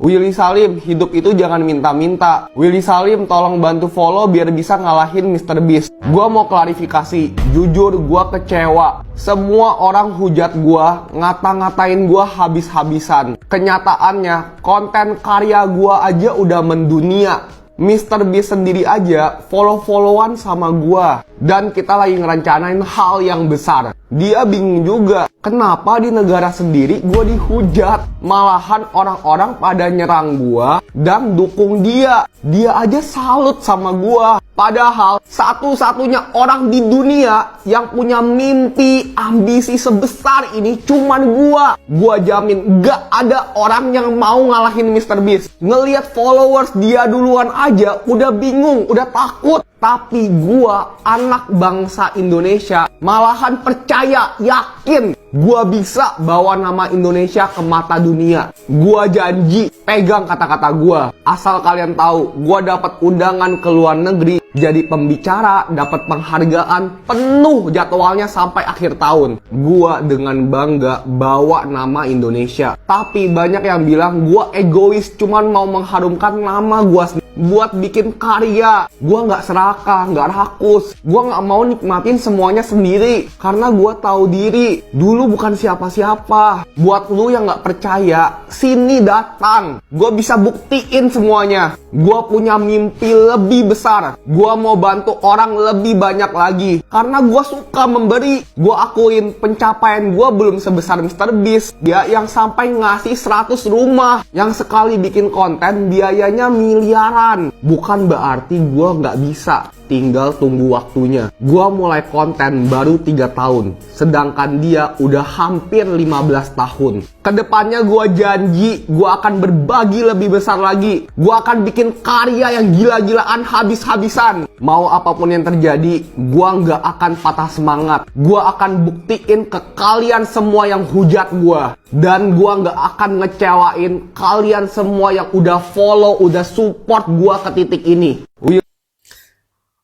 Willy Salim, hidup itu jangan minta-minta. Willy Salim, tolong bantu follow biar bisa ngalahin Mr. Beast. Gua mau klarifikasi, jujur gua kecewa. Semua orang hujat gua, ngata-ngatain gua habis-habisan. Kenyataannya, konten karya gua aja udah mendunia. Mr. Beast sendiri aja follow-followan sama gua. Dan kita lagi ngerencanain hal yang besar. Dia bingung juga, kenapa di negara sendiri gua dihujat. Malahan orang-orang pada nyerang gua dan dukung dia. Dia aja salut sama gua. Padahal satu-satunya orang di dunia yang punya mimpi, ambisi sebesar ini cuman gua. Gua jamin gak ada orang yang mau ngalahin Mr. Beast. Ngeliat followers dia duluan aja udah bingung, udah takut. Tapi gua anak bangsa Indonesia malahan percaya, yakin gua bisa bawa nama Indonesia ke mata dunia. Gua janji, pegang kata-kata gua. Asal kalian tahu, gua dapat undangan ke luar negeri jadi pembicara, dapat penghargaan penuh jadwalnya sampai akhir tahun. Gua dengan bangga bawa nama Indonesia. Tapi banyak yang bilang gua egois, cuman mau mengharumkan nama gua sendiri. Buat bikin karya, gua nggak serakah, nggak rakus. Gua nggak mau nikmatin semuanya sendiri, karena gua tahu diri. Dulu bukan siapa-siapa. Buat lu yang nggak percaya, sini datang. Gua bisa buktiin semuanya. Gua punya mimpi lebih besar. Gua mau bantu orang lebih banyak lagi. Karena gua suka memberi. Gua akuin pencapaian gua belum sebesar Mr. Beast. Dia yang sampai ngasih 100 rumah. Yang sekali bikin konten biayanya miliaran. Bukan berarti gua nggak bisa, tinggal tunggu waktunya. Gua mulai konten baru 3 tahun, sedangkan dia udah hampir 15 tahun. Kedepannya gua janji, gua akan berbagi lebih besar lagi. Gua akan bikin karya yang gila-gilaan habis-habisan. Mau apapun yang terjadi, gua nggak akan patah semangat. Gua akan buktiin ke kalian semua yang hujat gua. Dan gua nggak akan ngecewain kalian semua yang udah follow, udah support gua ke titik ini.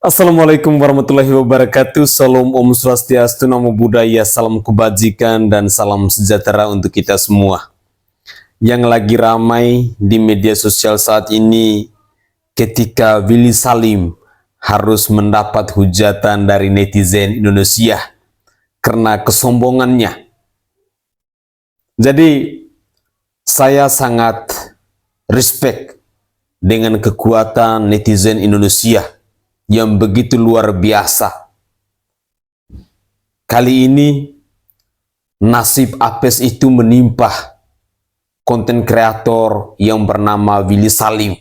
Assalamualaikum warahmatullahi wabarakatuh. Salam Om Swastiastu, Namo Buddhaya, salam kebajikan dan salam sejahtera untuk kita semua. Yang lagi ramai di media sosial saat ini ketika Willy Salim harus mendapat hujatan dari netizen Indonesia karena kesombongannya. Jadi saya sangat respect dengan kekuatan netizen Indonesia yang begitu luar biasa. Kali ini nasib apes itu menimpa konten kreator yang bernama Willy Salim.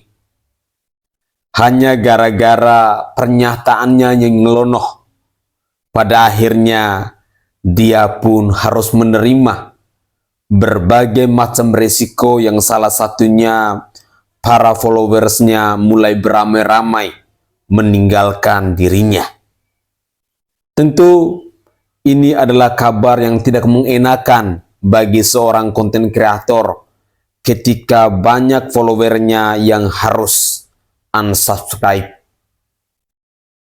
Hanya gara-gara pernyataannya yang ngelonoh. Pada akhirnya dia pun harus menerima berbagai macam resiko yang salah satunya para followersnya mulai beramai-ramai meninggalkan dirinya. Tentu ini adalah kabar yang tidak mengenakan bagi seorang konten kreator ketika banyak followernya yang harus unsubscribe.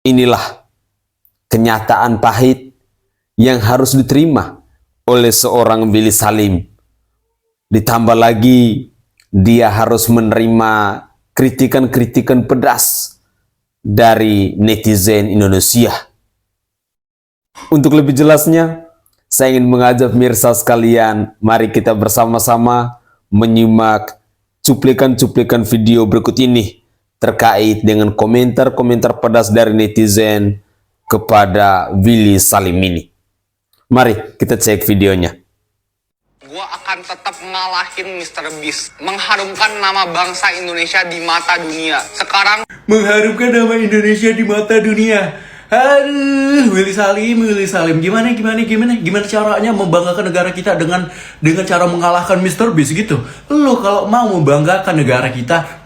Inilah kenyataan pahit yang harus diterima oleh seorang Willy Salim. Ditambah lagi dia harus menerima kritikan-kritikan pedas dari netizen Indonesia. Untuk lebih jelasnya, saya ingin mengajak pemirsa sekalian, mari kita bersama-sama menyimak cuplikan-cuplikan video berikut ini terkait dengan komentar-komentar pedas dari netizen kepada Willy Salim ini. Mari kita cek videonya. Gua akan tetap ngalahin Mr. Beast, mengharumkan nama bangsa Indonesia di mata dunia. Sekarang mengharumkan nama Indonesia di mata dunia. Aduh, Willy Salim, gimana caranya membanggakan negara kita dengan cara mengalahkan Mr. Beast gitu? Lu kalau mau membanggakan negara kita,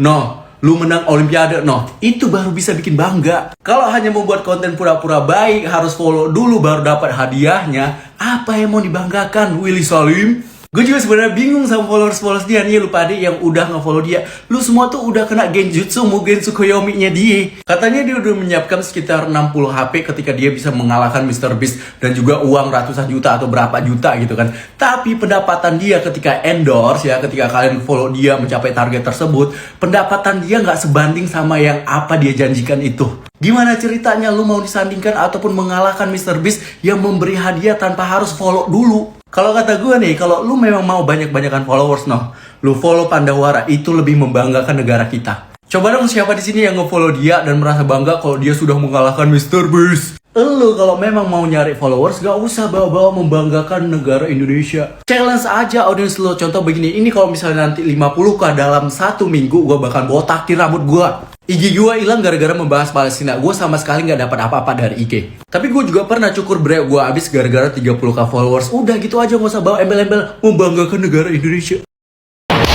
lu menang Olimpiade, itu baru bisa bikin bangga. Kalau hanya membuat konten pura-pura baik, harus follow dulu baru dapat hadiahnya, apa yang mau dibanggakan, Willy Salim? Gue juga sebenarnya bingung sama followers dia nih, lu pada yang udah nge-follow dia. Lu semua tuh udah kena genjutsu Mugen Tsukuyomi-nya dia. Katanya dia udah menyiapkan sekitar 60 HP ketika dia bisa mengalahkan MrBeast dan juga uang ratusan juta atau berapa juta gitu kan. Tapi pendapatan dia ketika endorse ya, ketika kalian follow dia mencapai target tersebut, pendapatan dia nggak sebanding sama yang apa dia janjikan itu. Gimana ceritanya lu mau disandingkan ataupun mengalahkan MrBeast yang memberi hadiah tanpa harus follow dulu? Kalau kata gue nih, kalau lu memang mau banyak-banyakan followers, lu follow Pandawara, itu lebih membanggakan negara kita. Coba dong siapa di sini yang nge-follow dia dan merasa bangga kalau dia sudah mengalahkan MrBeast? Lu kalau memang mau nyari followers, gak usah bawa-bawa membanggakan negara Indonesia. Challenge aja audiens lo. Contoh begini, ini kalau misalnya nanti 50k dalam 1 minggu, gue bakal botakin rambut gue. IG gue hilang gara-gara membahas Palestina. Gue sama sekali gak dapat apa-apa dari IG. Tapi gue juga pernah cukur brek gue habis gara-gara 30k followers. Udah gitu aja, gak usah bawa embel-embel membanggakan negara Indonesia.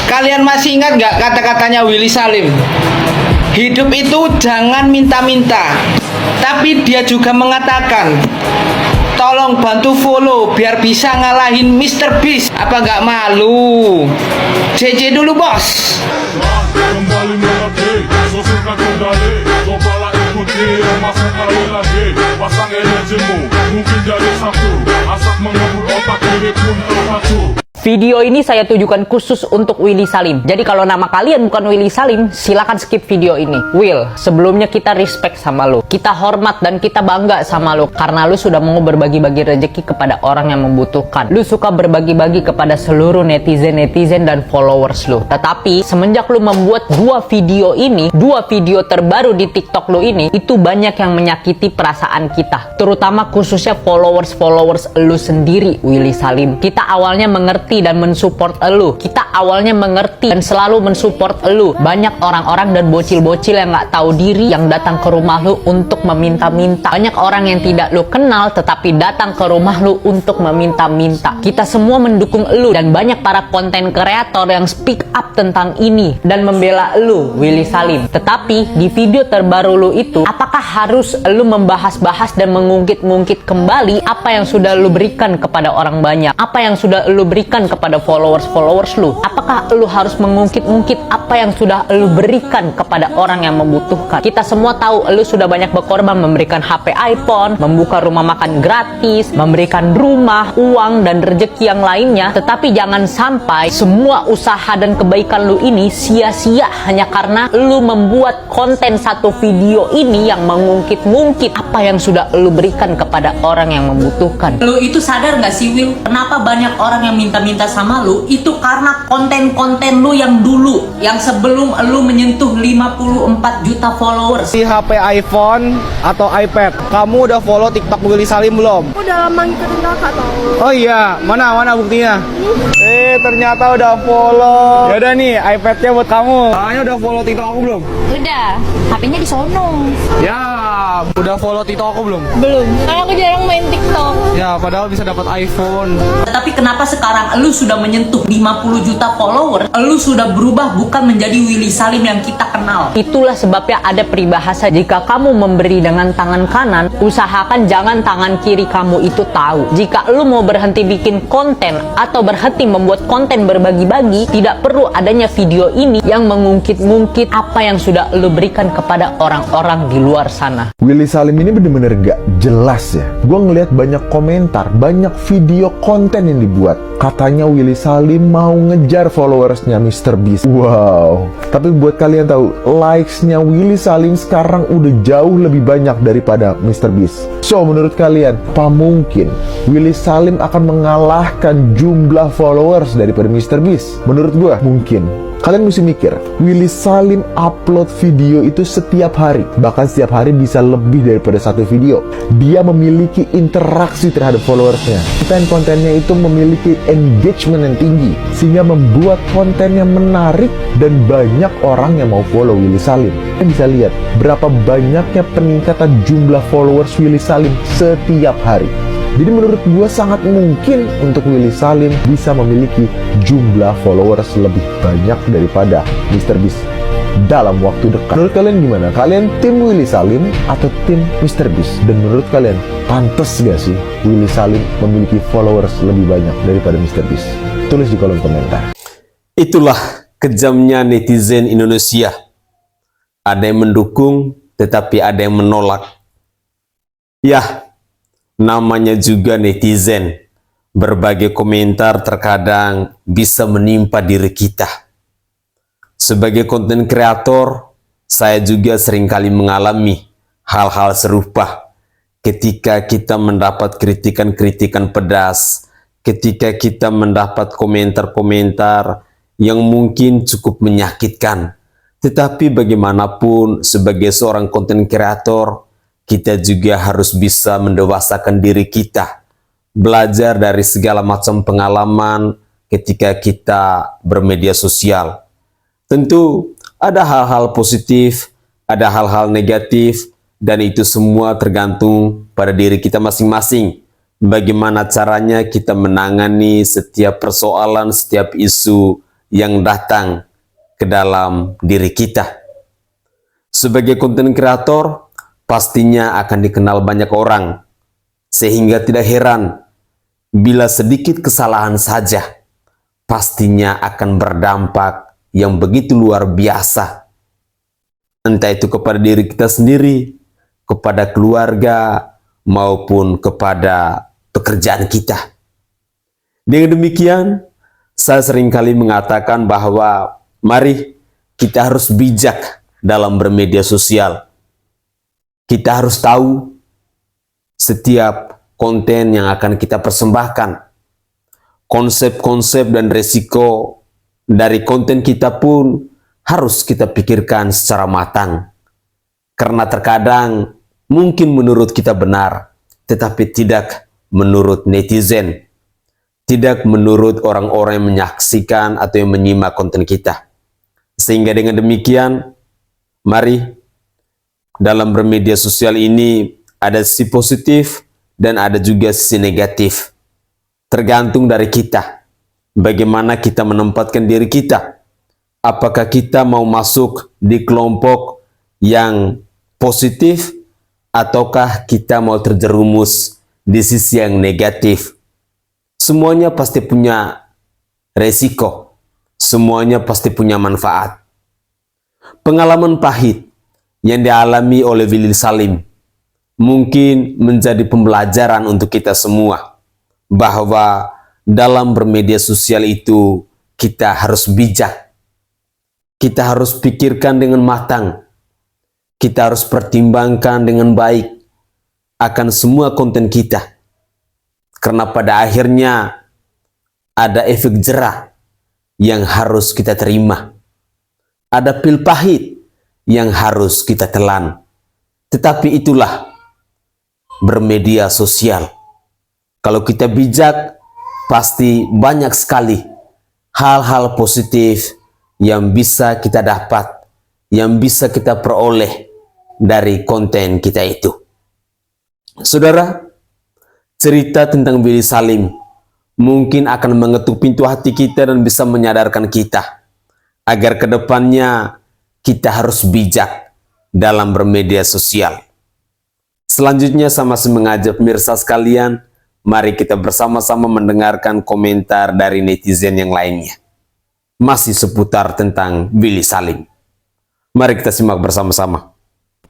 Kalian masih ingat gak kata-katanya Willy Salim? Hidup itu jangan minta-minta. Tapi dia juga mengatakan, tolong bantu follow biar bisa ngalahin MrBeast. Apa gak malu? JJ dulu bos. Kembali mengerti, susulkan kembali. Cobalah ikuti yang masuk kali lagi. Pasang energimu, mungkin jadi satu. Asap mengebur otak kiri pun terpacu. Video ini saya tujukan khusus untuk Willy Salim. Jadi kalau nama kalian bukan Willy Salim, silakan skip video ini. Will, sebelumnya kita respect sama lu. Kita hormat dan kita bangga sama lu. Karena lu sudah mau berbagi-bagi rezeki kepada orang yang membutuhkan. Lu suka berbagi-bagi kepada seluruh netizen-netizen dan followers lu. Tetapi, semenjak lu membuat 2 video ini, 2 video terbaru di TikTok lu ini, itu banyak yang menyakiti perasaan kita. Terutama khususnya followers-followers lu sendiri, Willy Salim. Kita awalnya mengerti dan mensupport elu. Kita awalnya mengerti dan selalu mensupport elu. Banyak orang-orang dan bocil-bocil yang nggak tahu diri yang datang ke rumah lu untuk meminta-minta. Banyak orang yang tidak lu kenal tetapi datang ke rumah lu untuk meminta-minta. Kita semua mendukung elu dan banyak para konten kreator yang speak up tentang ini dan membela elu, Willy Salim. Tetapi di video terbaru lu itu, apakah harus elu membahas-bahas dan mengungkit-ungkit kembali apa yang sudah lu berikan kepada orang banyak? Apa yang sudah elu berikan kepada followers lu? Apakah lu harus mengungkit-ungkit apa yang sudah lu berikan kepada orang yang membutuhkan? Kita semua tahu lu sudah banyak berkorban memberikan HP iPhone, membuka rumah makan gratis, memberikan rumah, uang, dan rezeki yang lainnya. Tetapi jangan sampai semua usaha dan kebaikan lu ini sia-sia hanya karena lu membuat konten satu video ini yang mengungkit-ungkit apa yang sudah lu berikan kepada orang yang membutuhkan. Lu itu sadar gak sih Will? Kenapa banyak orang yang minta sama lu? Itu karena konten-konten lu yang dulu, yang sebelum lu menyentuh 54 juta followers. Di HP iPhone atau iPad, kamu udah follow TikTok Willy Salim belum? Udah lama ngikutin kakak tau. Oh iya, mana buktinya? Ternyata udah follow. Yaudah nih, iPad-nya buat kamu. Kakaknya udah follow TikTok aku belum? Udah, HP-nya di sono. Ya, udah follow TikTok aku belum? Belum, karena aku jarang main TikTok. Ya, padahal bisa dapat iPhone. Tetapi kenapa sekarang lu sudah menyentuh 50 juta follower, lu sudah berubah bukan menjadi Willy Salim yang kita kenal? Itulah sebabnya ada peribahasa, jika kamu memberi dengan tangan kanan, usahakan jangan tangan kiri kamu itu tahu. Jika lu mau berhenti bikin konten atau berhenti membuat konten berbagi-bagi, tidak perlu adanya video ini yang mengungkit-ungkit apa yang sudah lu berikan kepada orang-orang di luar sana. Willy Salim ini bener-bener gak jelas ya. Gue ngeliat banyak komentar, banyak video konten yang dibuat. Katanya Willy Salim mau ngejar followersnya MrBeast. Wow. Tapi buat kalian tahu, likes-nya Willy Salim sekarang udah jauh lebih banyak daripada MrBeast. So, menurut kalian, apa mungkin Willy Salim akan mengalahkan jumlah followers daripada MrBeast? Menurut gue, mungkin. Kalian mesti mikir, Willy Salim upload video itu setiap hari. Bahkan setiap hari bisa lebih daripada satu video. Dia memiliki interaksi terhadap followersnya. Konten-kontennya itu memiliki engagement yang tinggi, sehingga membuat kontennya menarik dan banyak orang yang mau follow Willy Salim. Kalian bisa lihat berapa banyaknya peningkatan jumlah followers Willy Salim setiap hari. Jadi menurut gue sangat mungkin untuk Willy Salim bisa memiliki jumlah followers lebih banyak daripada MrBeast dalam waktu dekat. Menurut kalian gimana? Kalian tim Willy Salim atau tim MrBeast? Dan menurut kalian pantas gak sih Willy Salim memiliki followers lebih banyak daripada MrBeast? Tulis di kolom komentar. Itulah kejamnya netizen Indonesia. Ada yang mendukung, tetapi ada yang menolak. Ya, namanya juga netizen. Berbagai komentar terkadang bisa menimpa diri kita. Sebagai konten kreator, saya juga seringkali mengalami hal-hal serupa. Ketika kita mendapat kritikan-kritikan pedas, ketika kita mendapat komentar-komentar yang mungkin cukup menyakitkan. Tetapi bagaimanapun sebagai seorang konten kreator, kita juga harus bisa mendewasakan diri kita. Belajar dari segala macam pengalaman ketika kita bermedia sosial. Tentu ada hal-hal positif, ada hal-hal negatif, dan itu semua tergantung pada diri kita masing-masing. Bagaimana caranya kita menangani setiap persoalan, setiap isu yang datang ke dalam diri kita. Sebagai konten kreator, pastinya akan dikenal banyak orang, sehingga tidak heran bila sedikit kesalahan saja pastinya akan berdampak yang begitu luar biasa. Entah itu kepada diri kita sendiri, kepada keluarga, maupun kepada pekerjaan kita. Dengan demikian, saya seringkali mengatakan bahwa mari kita harus bijak dalam bermedia sosial. Kita harus tahu setiap konten yang akan kita persembahkan. Konsep-konsep dan resiko dari konten kita pun harus kita pikirkan secara matang. Karena terkadang mungkin menurut kita benar, tetapi tidak menurut netizen. Tidak menurut orang-orang yang menyaksikan atau yang menyimak konten kita. Sehingga dengan demikian, mari dalam bermedia sosial ini ada sisi positif dan ada juga sisi negatif. Tergantung dari kita. Bagaimana kita menempatkan diri kita. Apakah kita mau masuk di kelompok yang positif ataukah kita mau terjerumus di sisi yang negatif. Semuanya pasti punya resiko. Semuanya pasti punya manfaat. Pengalaman pahit yang dialami oleh Willy Salim mungkin menjadi pembelajaran untuk kita semua, bahwa dalam bermedia sosial itu kita harus bijak, kita harus pikirkan dengan matang, kita harus pertimbangkan dengan baik akan semua konten kita, karena pada akhirnya ada efek jera yang harus kita terima, ada pil pahit yang harus kita telan. Tetapi itulah bermedia sosial. Kalau kita bijak, pasti banyak sekali hal-hal positif yang bisa kita dapat, yang bisa kita peroleh dari konten kita itu. Saudara, cerita tentang Willy Salim mungkin akan mengetuk pintu hati kita dan bisa menyadarkan kita agar kedepannya kita harus bijak dalam bermedia sosial. Selanjutnya saya masih mengajak pemirsa sekalian, mari kita bersama-sama mendengarkan komentar dari netizen yang lainnya. Masih seputar tentang Willy Salim. Mari kita simak bersama-sama.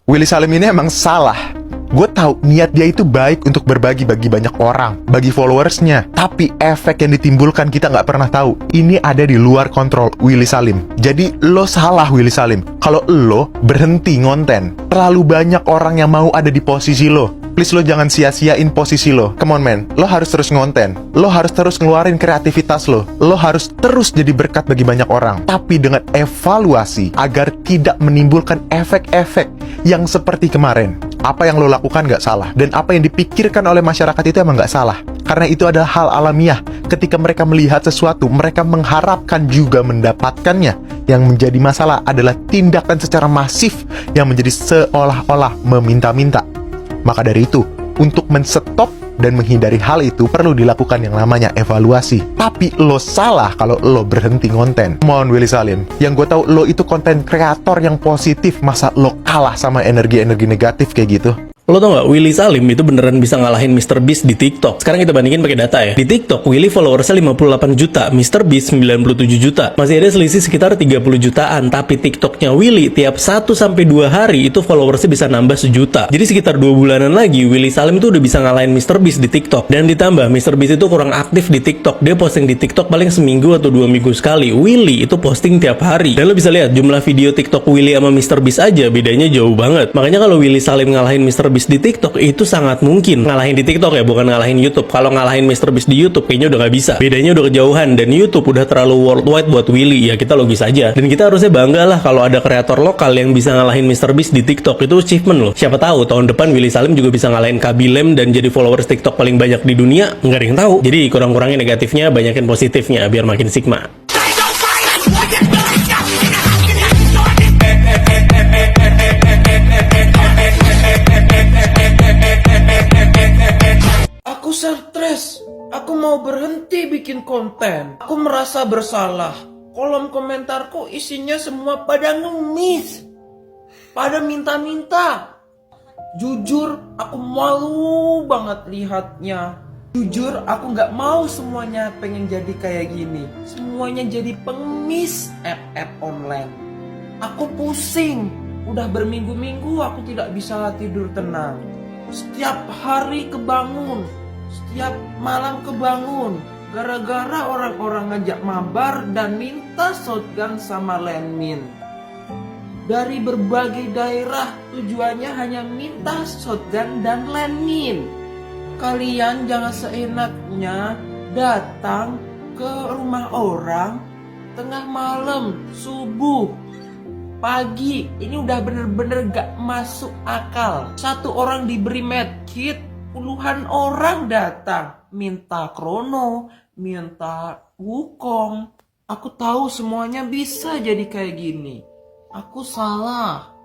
Willy Salim ini emang salah. Gue tahu niat dia itu baik untuk berbagi bagi banyak orang, bagi followersnya. Tapi efek yang ditimbulkan kita nggak pernah tahu. Ini ada di luar kontrol Willy Salim. Jadi lo salah Willy Salim. Kalau lo berhenti ngonten, terlalu banyak orang yang mau ada di posisi lo. Please lo jangan sia-siain posisi lo. Come on man, lo harus terus ngonten. Lo harus terus ngeluarin kreativitas lo. Lo harus terus jadi berkat bagi banyak orang. Tapi dengan evaluasi agar tidak menimbulkan efek-efek yang seperti kemarin. Apa yang lo lakukan nggak salah. Dan apa yang dipikirkan oleh masyarakat itu emang nggak salah. Karena itu adalah hal alamiah. Ketika mereka melihat sesuatu, mereka mengharapkan juga mendapatkannya. Yang menjadi masalah adalah tindakan secara masif yang menjadi seolah-olah meminta-minta. Maka dari itu, untuk men-stop dan menghindari hal itu perlu dilakukan yang namanya evaluasi. Tapi lo salah kalau lo berhenti ngonten. Mohon Willy Salim, yang gue tahu lo itu konten kreator yang positif. Masa lo kalah sama energi-energi negatif kayak gitu? Lo tau gak, Willy Salim itu beneran bisa ngalahin Mr. Beast di TikTok. Sekarang kita bandingin pakai data ya. Di TikTok, Willy followersnya 58 juta, Mr. Beast 97 juta. Masih ada selisih sekitar 30 jutaan, tapi TikToknya Willy tiap 1-2 hari itu followersnya bisa nambah 1 juta. Jadi sekitar 2 bulanan lagi, Willy Salim tuh udah bisa ngalahin Mr. Beast di TikTok. Dan ditambah, Mr. Beast itu kurang aktif di TikTok. Dia posting di TikTok paling seminggu atau 2 minggu sekali. Willy itu posting tiap hari. Dan lo bisa lihat, jumlah video TikTok Willy sama Mr. Beast aja bedanya jauh banget. Makanya kalau Willy Salim ngalahin Mr. Beast di TikTok itu sangat mungkin. Ngalahin di TikTok ya, bukan ngalahin YouTube. Kalau ngalahin Mr. Beast di YouTube kayaknya udah gak bisa. Bedanya udah kejauhan, dan YouTube udah terlalu worldwide buat Willy. Ya kita logis aja. Dan kita harusnya bangga lah kalau ada kreator lokal yang bisa ngalahin Mr. Beast di TikTok. Itu achievement loh. Siapa tahu tahun depan Willy Salim juga bisa ngalahin Kabilem dan jadi followers TikTok paling banyak di dunia. Nggak ada yang tahu. Jadi kurang-kurangin negatifnya, banyakin positifnya biar makin sigma. Aku stres. Aku mau berhenti bikin konten. Aku merasa bersalah. Kolom komentarku isinya semua pada ngemis. Pada minta-minta. Jujur, aku malu banget lihatnya. Jujur, aku gak mau semuanya pengen jadi kayak gini. Semuanya jadi pengemis app online. Aku pusing. Udah berminggu-minggu aku tidak bisa tidur tenang. Setiap hari kebangun, setiap malam kebangun, gara-gara orang-orang ngajak mabar dan minta shotgun sama landmine. Dari berbagai daerah tujuannya hanya minta shotgun dan landmine. Kalian jangan seenaknya datang ke rumah orang tengah malam, subuh, pagi. Ini udah bener-bener gak masuk akal. Satu orang diberi medkit, puluhan orang datang minta krono, minta wukong. Aku tahu semuanya bisa jadi kayak gini. Aku salah.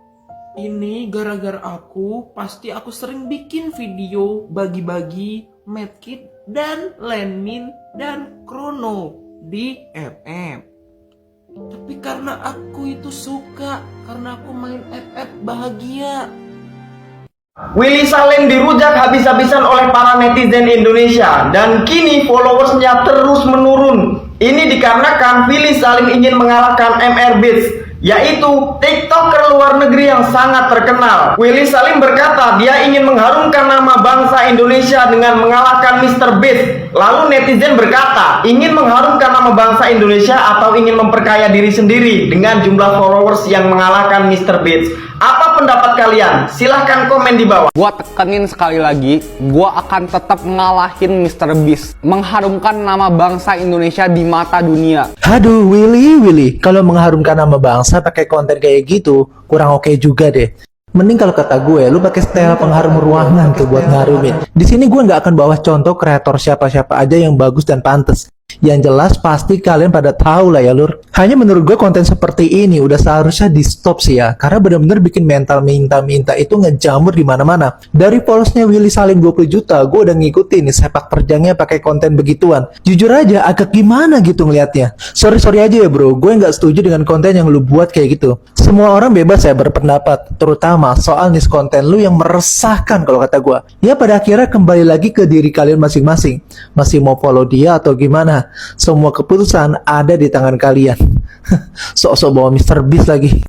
Ini gara-gara aku, pasti aku sering bikin video bagi-bagi medkit dan landmine dan krono di FF. Tapi karena aku itu suka, karena aku main FF bahagia. Willy Salim dirujak habis-habisan oleh para netizen Indonesia dan kini followersnya terus menurun. Ini dikarenakan Willy Salim ingin mengalahkan MR Beast, yaitu TikToker luar negeri yang sangat terkenal. Willy Salim berkata dia ingin mengharumkan nama bangsa Indonesia dengan mengalahkan Mr. Beast. Lalu netizen berkata, ingin mengharumkan nama bangsa Indonesia atau ingin memperkaya diri sendiri dengan jumlah followers yang mengalahkan Mr. Beast? Apa pendapat kalian? Silahkan komen di bawah. Gua tekenin sekali lagi, gua akan tetap ngalahin Mr. Beast, mengharumkan nama bangsa Indonesia di mata dunia. Aduh, Willy, kalau mengharumkan nama bangsa pakai konten kayak gitu, kurang oke juga deh. Mending kalau kata gue, lu pakai style pengharum ruangan tuh buat ngarumin. Di sini gue nggak akan bawa contoh kreator siapa-siapa aja yang bagus dan pantas. Yang jelas pasti kalian pada tahu lah ya lur. Hanya menurut gue konten seperti ini udah seharusnya di stop sih ya, karena benar-benar bikin mental minta-minta itu ngejamur di mana-mana. Dari followersnya Willy Salim 20 juta, gue udah ngikutin nih sepak terjangnya pakai konten begituan. Jujur aja agak gimana gitu ngelihatnya. Sorry aja ya bro, gue nggak setuju dengan konten yang lu buat kayak gitu. Semua orang bebas ya berpendapat, terutama soal niche konten lu yang meresahkan kalau kata gue. Ya pada akhirnya kembali lagi ke diri kalian masing-masing. Masih mau follow dia atau gimana? Semua keputusan ada di tangan kalian. Sok-sok bawa Mr. Beast lagi.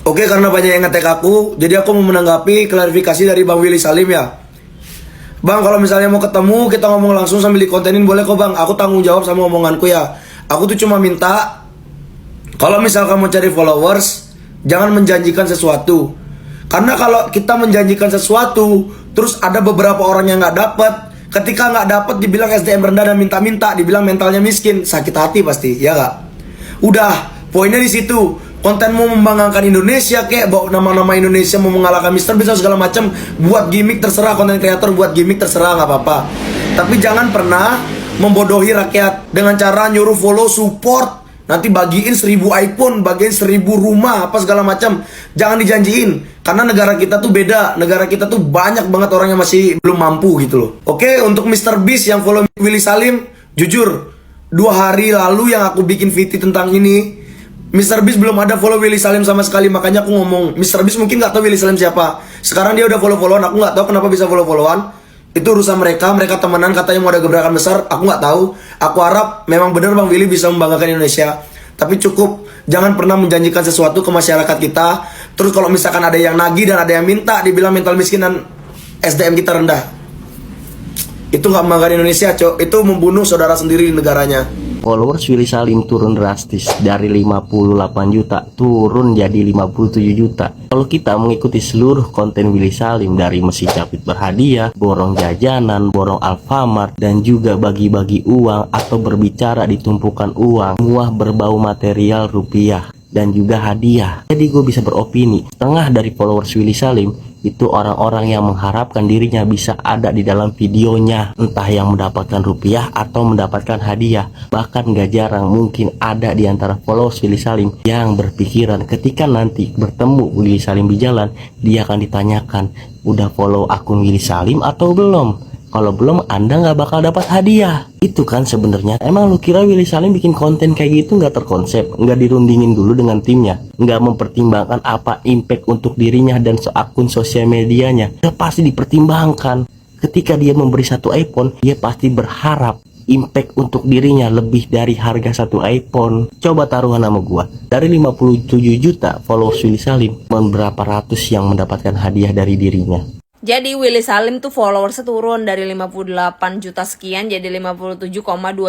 Oke, karena banyak yang ngetek aku, jadi aku mau menanggapi klarifikasi dari Bang Willy Salim ya. Bang, kalau misalnya mau ketemu, kita ngomong langsung sambil dikontenin boleh kok bang. Aku tanggung jawab sama omonganku ya. Aku tuh cuma minta, kalau misalkan mau cari followers, jangan menjanjikan sesuatu. Karena kalau kita menjanjikan sesuatu, terus ada beberapa orang yang nggak dapet. Ketika nggak dapet dibilang SDM rendah dan minta-minta, dibilang mentalnya miskin, sakit hati pasti, ya nggak? Udah, poinnya di situ. Konten mau membanggakan Indonesia kayak bawa nama-nama Indonesia, mau mengalahkan Mr. Beast segala macam, buat gimmick terserah, konten kreator buat gimmick terserah, nggak apa-apa. Tapi jangan pernah membodohi rakyat dengan cara nyuruh follow, support, nanti bagiin 1000 iPhone, bagiin 1000 rumah, apa segala macam. Jangan dijanjiin. Karena negara kita tuh beda. Negara kita tuh banyak banget orang yang masih belum mampu gitu loh. Oke, untuk Mr. Beast yang follow Willy Salim, jujur 2 hari lalu yang aku bikin VT tentang ini, Mr. Beast belum ada follow Willy Salim sama sekali, makanya aku ngomong Mr. Beast mungkin nggak tahu Willy Salim siapa. Sekarang dia udah follow-followan, aku nggak tahu kenapa bisa follow-followan. Itu urusan mereka temenan, katanya mau ada gebrakan besar, aku nggak tahu. Aku harap memang benar Bang Willy bisa membanggakan Indonesia. Tapi cukup, jangan pernah menjanjikan sesuatu ke masyarakat kita. Terus kalau misalkan ada yang nagih dan ada yang minta, dibilang mental miskin dan SDM kita rendah. Itu nggak membanggakan Indonesia, Cok. Itu membunuh saudara sendiri di negaranya. Followers Willy Salim turun drastis dari 58 juta turun jadi 57 juta. Kalau kita mengikuti seluruh konten Willy Salim dari mesin capit berhadiah, borong jajanan, borong Alfamart, dan juga bagi-bagi uang atau berbicara di tumpukan uang, semua berbau material rupiah dan juga hadiah. Jadi gue bisa beropini, setengah dari followers Willy Salim itu orang-orang yang mengharapkan dirinya bisa ada di dalam videonya, entah yang mendapatkan rupiah atau mendapatkan hadiah. Bahkan gak jarang mungkin ada di antara followers Willy Salim yang berpikiran ketika nanti bertemu Willy Salim di jalan, dia akan ditanyakan, udah follow akun Willy Salim atau belum? Kalau belum, Anda nggak bakal dapat hadiah. Itu kan sebenarnya. Emang lu kira Willy Salim bikin konten kayak gitu nggak terkonsep, nggak dirundingin dulu dengan timnya, nggak mempertimbangkan apa impact untuk dirinya dan akun sosial medianya? Udah pasti dipertimbangkan. Ketika dia memberi satu iPhone, dia pasti berharap impact untuk dirinya lebih dari harga satu iPhone. Coba taruhan sama gua, dari 57 juta followers Willy Salim, berapa ratus yang mendapatkan hadiah dari dirinya? Jadi Willy Salim tuh followersnya turun dari 58 juta sekian jadi 57,2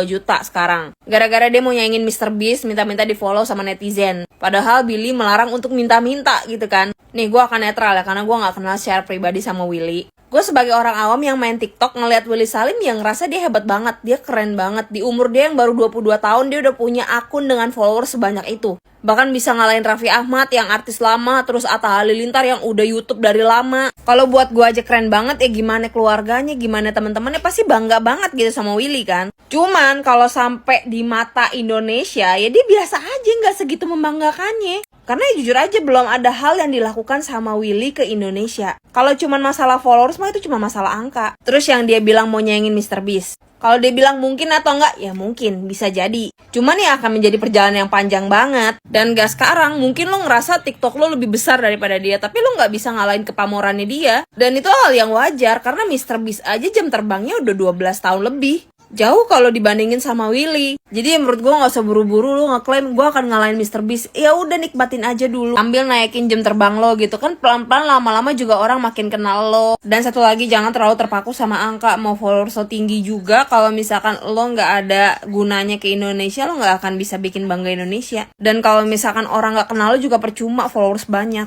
juta sekarang. Gara-gara dia mau nyaingin Mr. Beast, minta-minta di follow sama netizen. Padahal Billy melarang untuk minta-minta gitu kan. Nih gue akan netral ya, karena gue gak kenal secara pribadi sama Willy. Gue sebagai orang awam yang main TikTok ngeliat Willy Salim yang ngerasa dia hebat banget, dia keren banget. Di umur dia yang baru 22 tahun dia udah punya akun dengan followers sebanyak itu. Bahkan bisa ngalahin Raffi Ahmad yang artis lama, terus Atta Halilintar yang udah YouTube dari lama. Kalau buat gue aja keren banget, ya gimana keluarganya, gimana teman-temannya, pasti bangga banget gitu sama Willy kan. Cuman kalau sampai di mata Indonesia ya dia biasa aja, nggak segitu membanggakannya. Karena jujur aja belum ada hal yang dilakukan sama Willy ke Indonesia. Kalau cuman masalah followers mah itu cuma masalah angka. Terus yang dia bilang mau nyaingin Mr. Beast, kalau dia bilang mungkin atau enggak, ya mungkin, bisa jadi. Cuman ya akan menjadi perjalanan yang panjang banget. Dan gak sekarang, mungkin lo ngerasa TikTok lo lebih besar daripada dia, tapi lo gak bisa ngalahin kepamorannya dia. Dan itu hal yang wajar, karena Mr. Beast aja jam terbangnya udah 12 tahun lebih. Jauh kalau dibandingin sama Willy. Jadi ya menurut gue gak usah buru-buru lo ngeklaim gue akan ngalahin Mr. Beast. Ya udah nikmatin aja dulu. Ambil naikin jam terbang lo gitu kan. Pelan-pelan lama-lama juga orang makin kenal lo. Dan satu lagi, jangan terlalu terpaku sama angka. Mau followers lo tinggi juga, kalau misalkan lo gak ada gunanya ke Indonesia, lo gak akan bisa bikin bangga Indonesia. Dan kalau misalkan orang gak kenal lo juga percuma followers banyak.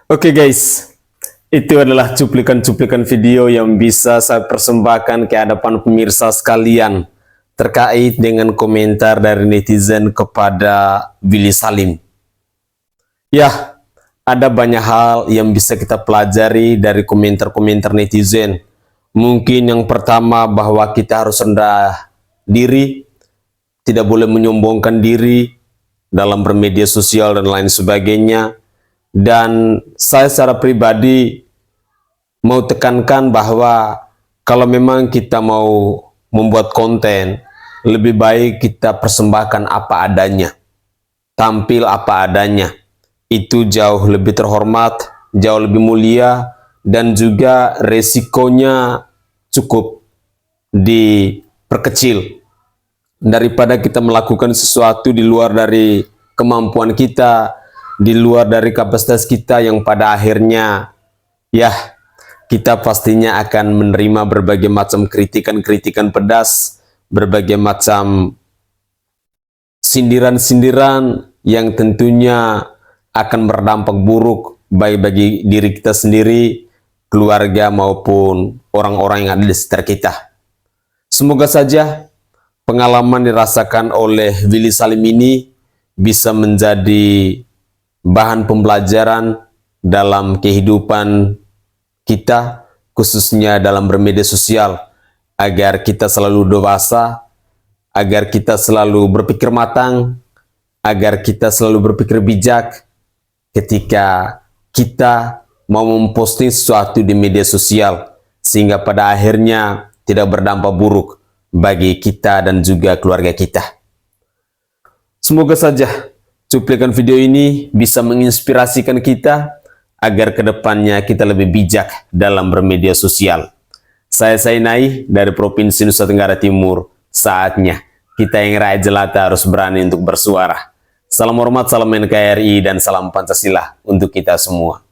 Oke guys, itu adalah cuplikan-cuplikan video yang bisa saya persembahkan ke hadapan pemirsa sekalian terkait dengan komentar dari netizen kepada Willy Salim. Ya, ada banyak hal yang bisa kita pelajari dari komentar-komentar netizen. Mungkin yang pertama bahwa kita harus rendah diri, tidak boleh menyombongkan diri dalam bermedia sosial dan lain sebagainya. Dan saya secara pribadi mau tekankan bahwa kalau memang kita mau membuat konten, lebih baik kita persembahkan apa adanya, tampil apa adanya. Itu jauh lebih terhormat, jauh lebih mulia, dan juga resikonya cukup diperkecil daripada kita melakukan sesuatu di luar dari kemampuan kita, di luar dari kapasitas kita, yang pada akhirnya ya kita pastinya akan menerima berbagai macam kritikan-kritikan pedas, berbagai macam sindiran-sindiran yang tentunya akan berdampak buruk baik bagi diri kita sendiri, keluarga maupun orang-orang yang ada di sekitar kita. Semoga saja pengalaman dirasakan oleh Willy Salim ini bisa menjadi bahan pembelajaran dalam kehidupan kita, khususnya dalam bermedia sosial, agar kita selalu dewasa, agar kita selalu berpikir matang, agar kita selalu berpikir bijak ketika kita mau memposting sesuatu di media sosial, sehingga pada akhirnya tidak berdampak buruk bagi kita dan juga keluarga kita. Semoga saja Cuplikan video ini bisa menginspirasikan kita agar kedepannya kita lebih bijak dalam bermedia sosial. Saya Sainai dari Provinsi Nusa Tenggara Timur. Saatnya kita yang rakyat jelata harus berani untuk bersuara. Salam hormat, salam NKRI, dan salam Pancasila untuk kita semua.